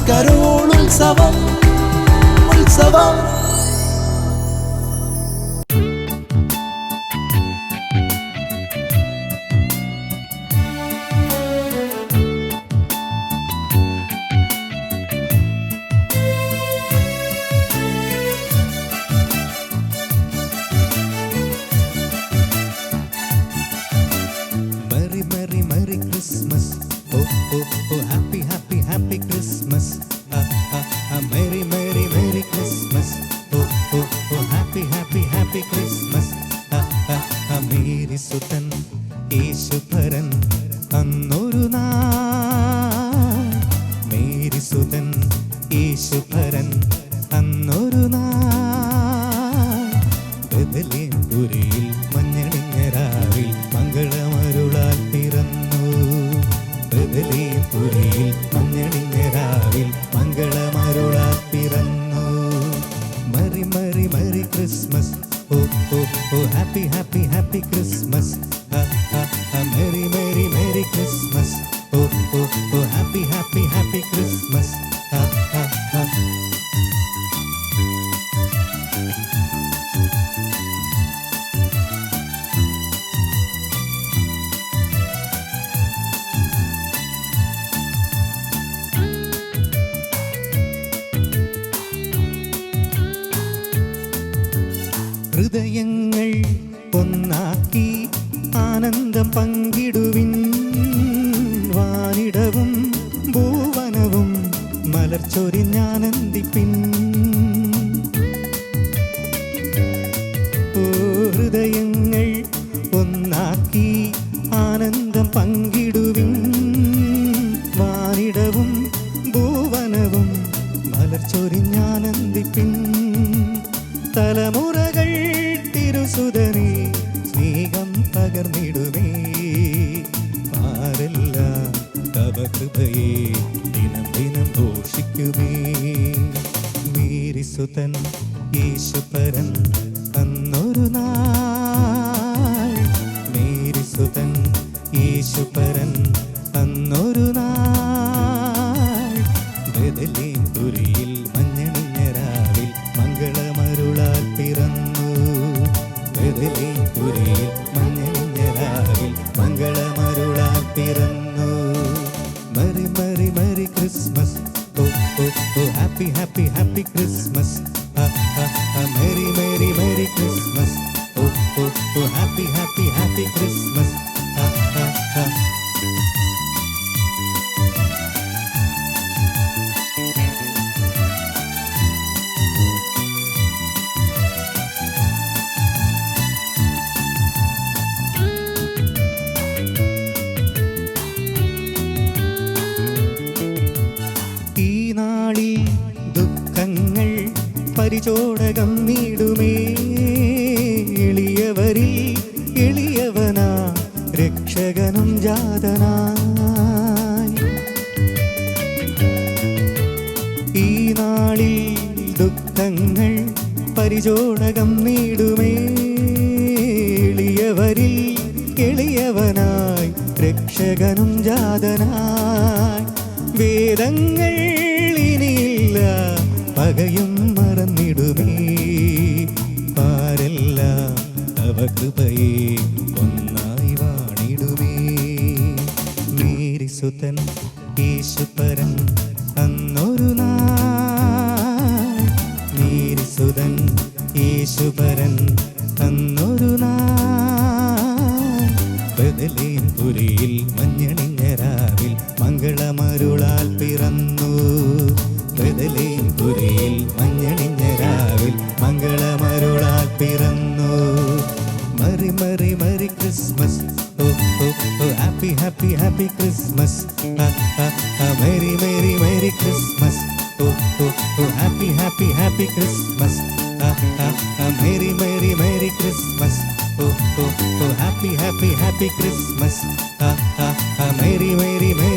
Carol ഉത്സവം ഉത്സവം. ഹൃദയങ്ങൾ ഒന്നാക്കി ആനന്ദം പങ്കിടുവിൻ. വാനിടവും ഭൂവനവും മലർച്ചൊരിഞ്ഞാനന്ദിപ്പിൻ. ഹൃദയങ്ങൾ ഒന്നാക്കി ആനന്ദം പങ്കിടുവിൻ. വാനിടവും ഭൂവനവും മലർച്ചൊരിഞ്ഞാനന്ദിപ്പിൻ. തലമുറകൾ തിരുസുതനെ സ്നേഹം പകർന്നിടുമേ. ആരെല്ലാം തവ കൃപയെ ദിനം ദിനം ഘോഷിക്കുമേ. മേരിസുതൻ യേശുപരൻ അന്നൊരു നാൾ. മേരിസുതൻ യേശുപരൻ അന്നൊരു നാൾ. ബെത്ലഹേം പുരിയിൽ മഞ്ഞണിഞ്ഞ രാവിൽ മംഗളമരുളാൽ പിറന്നു. ബെത്ലഹേം പുരിയിൽ മഞ്ഞണിഞ്ഞ രാവിൽ മംഗളമരുളാൽ പിറന്നു. Merry merry merry Christmas. Oh oh oh happy happy happy Christmas. Merry merry merry Christmas. Oh oh oh happy happy happy Christmas. ദുഃഖങ്ങൾ പരിചോടകം നീടുമേ. എളിയവരിൽ എളിയവനാ രക്ഷകനും ജാതനായി. ഈ നാളിൽ ദുഃഖങ്ങൾ പരിചോടകം നീടുമേ. എളിയവരിൽ എളിയവനായി രക്ഷകനും ജാതനായി. വേദങ്ങൾ ഇനിയില്ല പകയും മറന്നിടുമേ. ആരെല്ലാം തവ കൃപയെ ഒന്നായി വാണിടുമേ. മേരിസുതൻ യേശുപരൻ അന്നൊരു നാൾ. മേരിസുതൻ യേശുപരൻ അന്നൊരു നാൾ. ബെത്ലഹേം പുരിയിൽ മഞ്ഞണിഞ്ഞ രാവിൽ മംഗളമരുളാൽ പിറന്നു. ബെത്ലഹേം പുരിയിൽ മഞ്ഞണിഞ്ഞ രാവിൽ മംഗളമരുളാൽ പിറന്നു. Merry merry merry Christmas. Oh oh oh happy happy happy Christmas. Merry merry merry Christmas. Oh oh oh happy happy happy Christmas. Merry merry merry Christmas. Oh oh oh happy happy happy Christmas. Merry merry merry